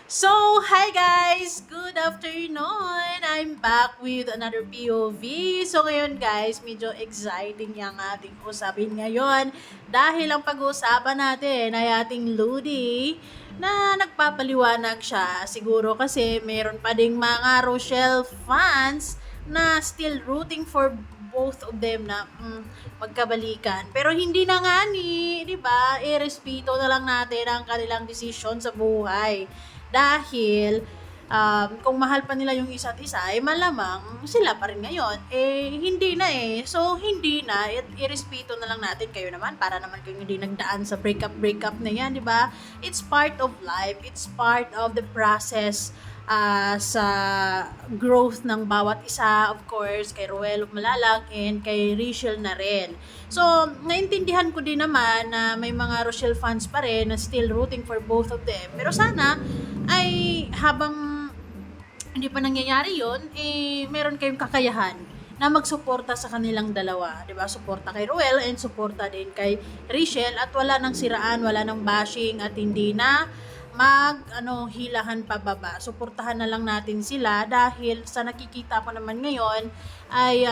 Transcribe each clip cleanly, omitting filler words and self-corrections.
So, hi guys! Good afternoon! I'm back with another POV. So, ngayon guys, medyo exciting yung ating usapin ngayon dahil ang pag-uusapan natin ay ating Ludi na nagpapaliwanag siya. Siguro kasi meron pa ding mga Rochelle fans na still rooting for both of them na magkabalikan. Pero hindi na nga ni, di ba, irespeto na lang natin ang kanilang desisyon sa buhay. Dahil, kung mahal pa nila yung isa't isa, eh malamang sila pa rin ngayon. Eh, hindi na eh. So, hindi na. Irespeto na lang natin kayo naman para naman kayo hindi nagdaan sa breakup na yan, di ba? It's part of life. It's part of the process sa growth ng bawat isa, of course, kay Ruel Malalag and kay Rachel na rin. So, naintindihan ko din naman na may mga Rochelle fans pa rin na still rooting for both of them. Pero sana, ay habang hindi pa nangyayari yon, eh, meron kayong kakayahan na magsuporta sa kanilang dalawa. 'Di ba? Suporta kay Ruel and suporta din kay Rachel at wala nang siraan, wala nang bashing at hindi na hilahan pababa. Suportahan na lang natin sila dahil sa nakikita ko naman ngayon ay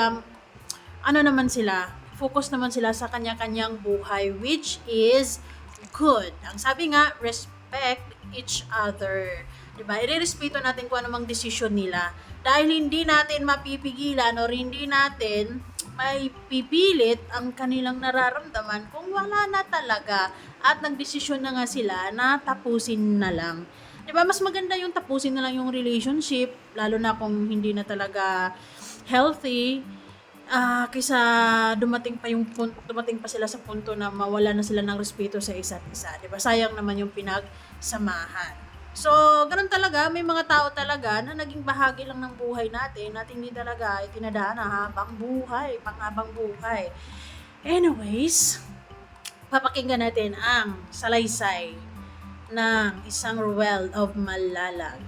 naman sila, focus naman sila sa kanya-kanyang buhay which is good. Ang sabi nga, respect each other. Diba? Irerespeto natin kung anumang desisyon nila. Dahil hindi natin mapipigilan or hindi natin may pipilit ang kanilang nararamdaman kung wala na talaga at nagdesisyon na nga sila na tapusin na lang. 'Di ba? Mas maganda yung tapusin na lang yung relationship lalo na kung hindi na talaga healthy kaysa dumating pa sila sa punto na mawala na sila ng respeto sa isa't isa. 'Di ba? Sayang naman yung pinagsamahan. So, ganun talaga, may mga tao talaga na naging bahagi lang ng buhay natin at hindi talaga itinadhana habang buhay, panghabang buhay. Anyways, papakinggan natin ang salaysay ng isang Ruel of Malalag.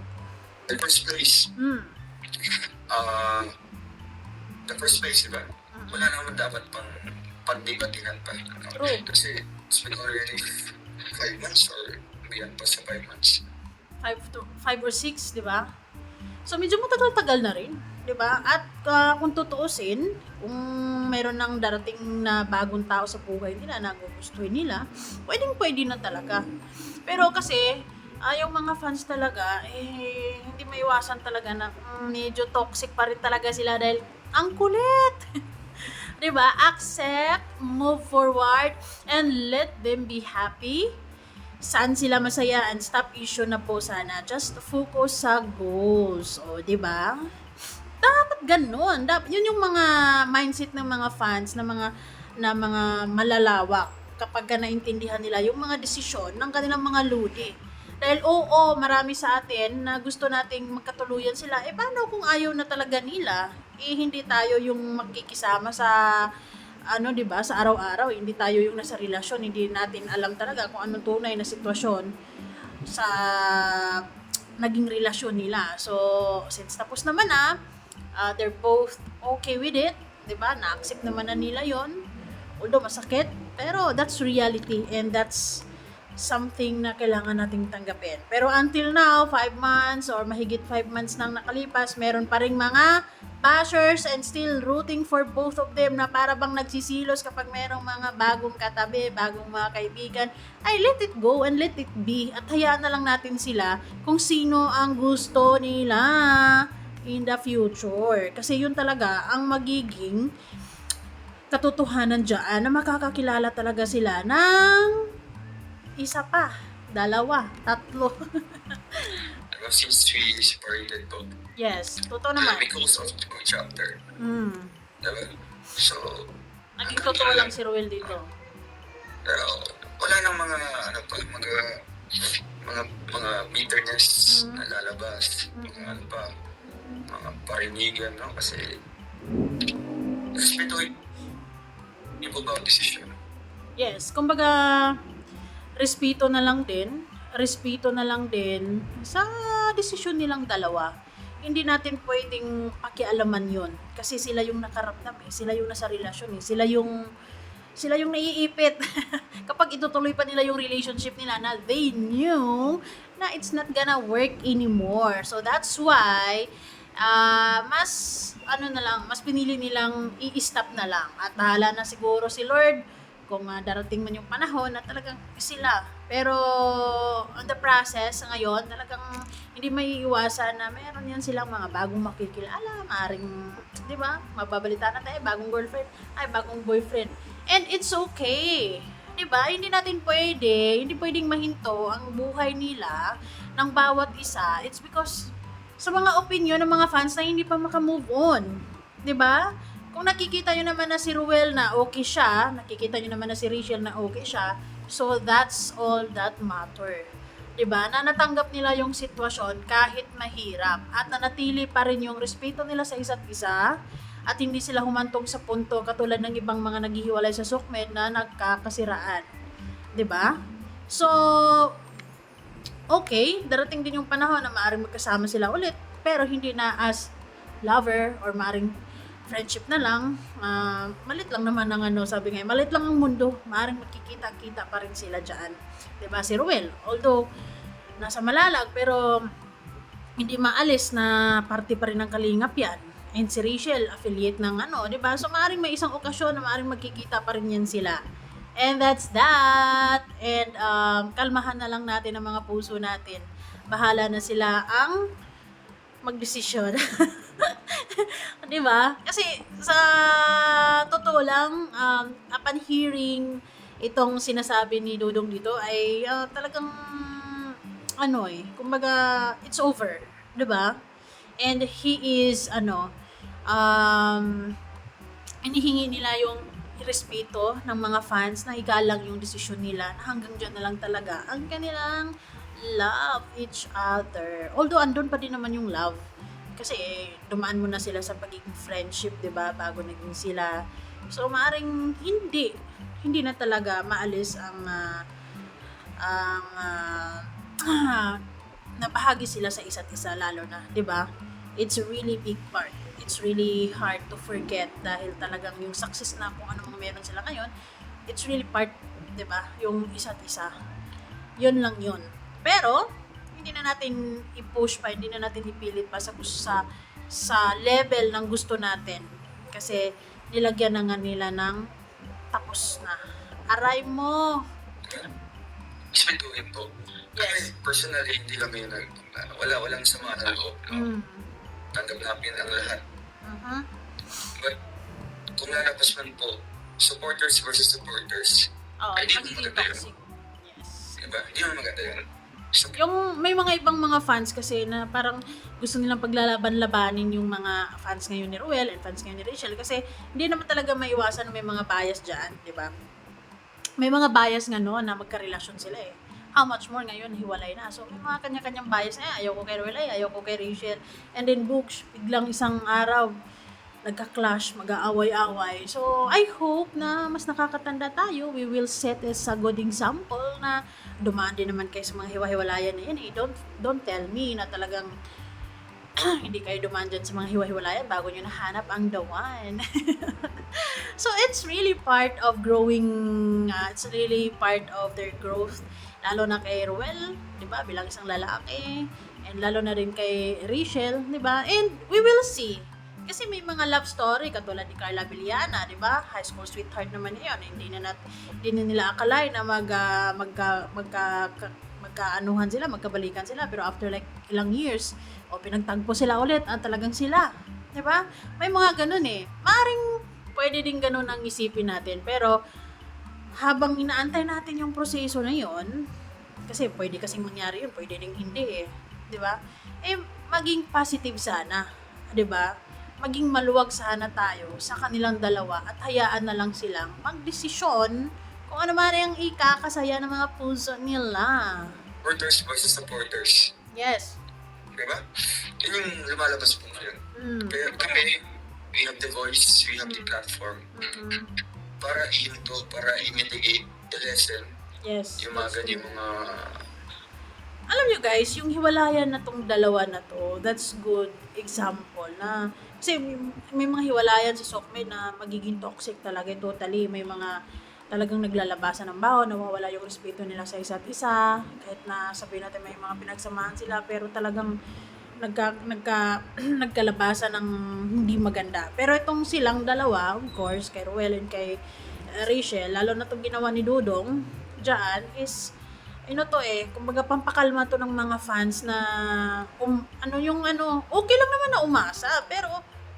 The first place, Hmm. uh, the first place, diba? Wala naman dapat pang pagdibatihan pa. True. Kasi it's been already 5 months or beyond pa sa 5 months. 5 or 6, di ba? So, medyo matagal-tagal na rin, di ba? At kung tutuusin, kung meron nang darating na bagong tao sa buhay nila na gugustuhin nila, pwede na talaga. Pero kasi, yung mga fans talaga, hindi maiwasan talaga na medyo toxic pa rin talaga sila dahil ang kulit. 'Di ba? Accept, move forward, and let them be happy. Saan sila masaya and stop issue na po sana. Just focus sa goals. O, 'di ba? Dapat ganoon. Yun yung mga mindset ng mga fans na mga malalawak kapag naintindihan nila yung mga desisyon ng kanilang mga ludi. Dahil oo, marami sa atin na gusto nating magkatuluyan sila. Eh paano kung ayaw na talaga nila? Eh hindi tayo yung makikisama sa 'di ba, sa araw-araw, hindi tayo yung nasa relasyon, hindi natin alam talaga kung anong tunay na sitwasyon sa naging relasyon nila. So, since tapos naman they're both okay with it, 'di ba? Na-accept naman na nila 'yon. Although masakit, pero that's reality and that's something na kailangan nating tanggapin. Pero until now, 5 months or mahigit 5 months nang nakalipas, meron pa ring mga bashers and still rooting for both of them na para bang nagsisilos kapag merong mga bagong katabi, bagong mga kaibigan. Ay, let it go and let it be. At hayaan na lang natin sila kung sino ang gusto nila in the future. Kasi yun talaga ang magiging katotohanan dyan na makakakilala talaga sila ng isa pa, dalawa, tatlo. Since we separated both, Yes, totoo naman. because of each other. Diba? So, Naging totoo lang si Ruel dito. pero wala nang mga bitterness na lalabas, mga mga parinigan, no? Kasi respetuhin yung bawat desisyon. Yes, kumbaga, respeto na lang din sa desisyon nilang dalawa. Hindi natin pwedeng pakialaman yon kasi sila yung nakaramdam sila yung nasa relasyon sila yung sila yung naiipit kapag itutuloy pa nila yung relationship nila na they knew na it's not gonna work anymore. So that's why mas ano na lang, mas pinili nilang i-stop na lang at bahala na siguro si Lord kung darating man yung panahon na talagang sila. Pero on the process ngayon, talagang hindi may iwasan na meron yan silang mga bagong makikilala, maaaring, di ba, mababalita na tayo, bagong girlfriend, ay bagong boyfriend. And it's okay. 'Di ba? Hindi pwedeng mahinto ang buhay nila ng bawat isa. It's because sa mga opinion ng mga fans na hindi pa maka-move on. 'Di ba? Kung nakikita nyo naman na si Ruel na okay siya, nakikita nyo naman na si Rachel na okay siya, so that's all that matter. 'Di ba? Na natanggap nila yung sitwasyon kahit mahirap at nanatili pa rin yung respeto nila sa isa't isa at hindi sila humantong sa punto katulad ng ibang mga naghihiwalay sa sukmed na nagkakasiraan. 'Di ba? So, okay, darating din yung panahon na maaaring magkasama sila ulit, pero hindi na as lover or maaaring friendship na lang. Malit lang naman ang sabi nga, malit lang ang mundo, maaaring magkikita-kita pa rin sila dyan. 'Di ba? Si Ruel, although nasa Malalag, pero hindi maalis na parte pa rin ng Kalingap yan. And si Rachel, affiliate ng 'di ba? So maaaring may isang okasyon na maaaring magkikita pa rin yan sila. And that's that. And kalmahan na lang natin ang mga puso natin. Bahala na sila ang magdesisyon. 'Di ba? Kasi sa totoo lang, upon hearing itong sinasabi ni Dudong dito ay talagang kumbaga it's over, 'di ba? And he is inihingi nila yung respeto ng mga fans na igalang yung desisyon nila na hanggang dyan na lang talaga ang kanilang love each other. Although andun pa din naman yung love kasi dumaan mo na sila sa pagiging friendship, 'di ba, bago naging sila. So maaring hindi na talaga maalis ang nabahagi sila sa isa't isa, lalo na, 'di ba? It's a really big part. It's really hard to forget dahil talagang yung success na kung ano mga meron sila ngayon, it's really part, 'di ba? Yung isa't isa. 'Yun lang 'yun. Pero hindi na natin i-push pa, hindi na natin ipilit pa sa level ng gusto natin. Kasi nilagyan na nga nila ng tapos na. Aray mo. Isipin po. Kami, personally, hindi kami walang sama ng loob. No? Tanggap namin ang lahat. But, kung lalapas man po, supporters versus supporters, ay di mo Magiging maganda yun. toxic. Yes. Diba? Di mo maganda yun. So, Yung may mga ibang mga fans kasi na parang gusto nilang paglalaban-labanin yung mga fans ngayon ni Ruel and fans ngayon ni Rachel kasi hindi naman talaga maiwasan na may mga bias dyan, di ba? May mga bias nga no na magkarelasyon sila eh. How much more ngayon, hiwalay na. So, may mga kanya-kanyang bias na ayaw ko kay Ruel, ayaw ko kay Rachel. And then, books, biglang isang araw, nagka-clash, mag-aaway-away. So, I hope na mas nakakatanda tayo. We will set as a good example na dumaan din naman kayo sa mga hiwa-hiwalayan na yan. Don't tell me na talagang hindi kayo dumaan dyan sa mga hiwa-hiwalayan bago nyo nahanap ang the one. So, it's really part of growing, it's really part of their growth. Lalo na kay Ruel, di ba, bilang isang lalaki. And lalo na rin kay Rachel, di ba? And we will see. Kasi may mga love story katulad ni Carla Villana, 'di ba? High school sweetheart naman 'yon. Hindi na nila akalain na magkaanuhan sila, magkabalikan sila, pero after like ilang years, pinagtagpo sila ulit, talagang sila, 'di ba? May mga ganun eh. Maaring pwede din ganun ang isipin natin, pero habang inaantay natin yung proseso na 'yon, kasi pwede kasing mangyari 'yun, pwede ding hindi eh, 'di ba? Maging positive sana, 'di ba? Maging maluwag sana tayo sa kanilang dalawa at hayaan na lang silang magdesisyon kung ano man yung ikakasaya ng mga puso nila. supporters versus supporters. Yes. Diba? Yun yung lumalabas po ngayon. Kaya kami, we have the voice, we have the platform para i-hinto, para i-mitigate the lesson. Yes. Yung mga ganyan mga... Alam nyo guys, yung hiwalayan na tong dalawa na to, that's good example na kasi may mga hiwalayan sa Sokmed na magiging toxic talaga totally. May mga talagang naglalabasan ng baho, nawawala yung respeto nila sa isa't isa, kahit na sabihin natin may mga pinagsamahan sila, pero talagang nagkalabasan ng hindi maganda. Pero itong silang dalawa, of course, kay Ruel and kay Rachel, lalo na itong ginawa ni Dudong dyan is kumbaga pampakalma to ng mga fans na okay lang naman na umasa, pero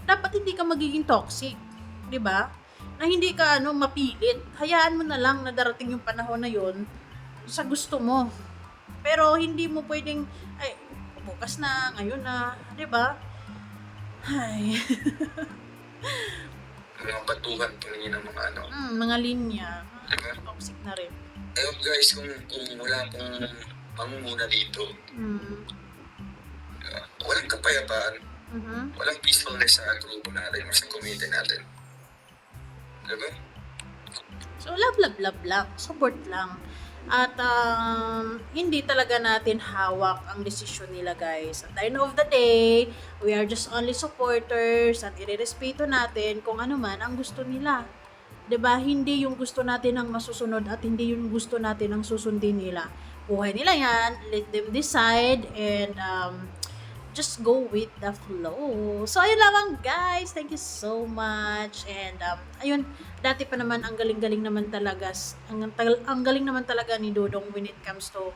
dapat hindi ka magiging toxic, 'di ba? Na hindi ka mapilit. Hayaan mo na lang na darating yung panahon na yon sa gusto mo. Pero hindi mo pwedeng ay bukas na, ngayon na, 'di ba? Ay, Mga batuhan, tumingin ng mga mga linya. Diba? Toxic na rin. Guys, kung wala pong pangunguna dito, walang kapayapaan, walang peacefulness sa grupo natin o sa community natin. Diba? So, love lang. Support lang. At hindi talaga natin hawak ang desisyon nila, guys. At the end of the day, we are just only supporters at irerespeto natin kung ano man ang gusto nila. 'Di ba? Hindi yung gusto natin ang masusunod at hindi yung gusto natin ang susundin nila. Buhay nila yan. Let them decide and just go with the flow. So, ayun lamang guys. Thank you so much. And, ayun, dati pa naman, ang galing-galing naman talaga, ang galing naman talaga ni Dodong when it comes to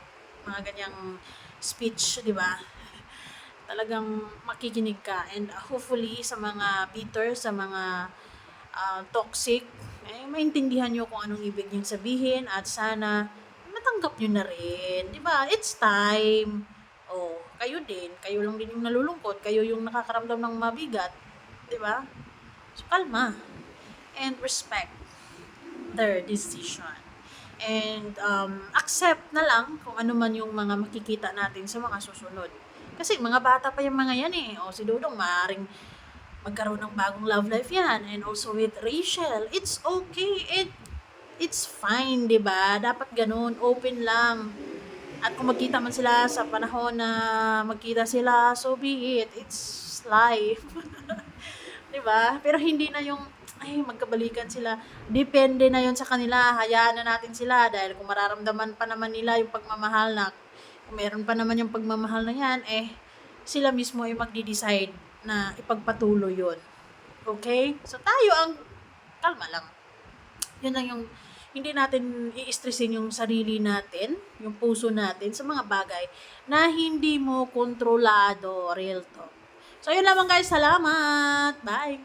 mga ganyang speech, di ba? Talagang makikinig ka. And hopefully, sa mga bitter, sa mga toxic, maintindihan nyo kung anong ibig niyang sabihin at sana matanggap nyo na rin. Di ba? It's time. Oh, kayo din. Kayo lang din yung nalulungkot. Kayo yung nakakaramdam ng mabigat. Di ba? So, kalma. And respect their decision. And accept na lang kung ano man yung mga makikita natin sa mga susunod. Kasi mga bata pa yung mga yan eh. O si Dudong, maaaring magkaroon ng bagong love life yan. And also with Rachel, it's okay. It's fine, di ba? Dapat ganun. Open lang. At kung magkita man sila sa panahon na magkita sila, so be it. It's life. 'Di ba? Pero hindi na yung magkabalikan sila. Depende na 'yon sa kanila. Hayaan na natin sila dahil kung mararamdaman pa naman nila yung pagmamahal na kung meron pa naman yung pagmamahal na 'yan, sila mismo ay magde-decide na ipagpatuloy 'yon. Okay? So tayo ang kalma lang. Yun lang yung hindi natin i-stressin yung sarili natin, yung puso natin sa mga bagay na hindi mo kontrolado. Real talk. So, yun lamang guys. Salamat. Bye.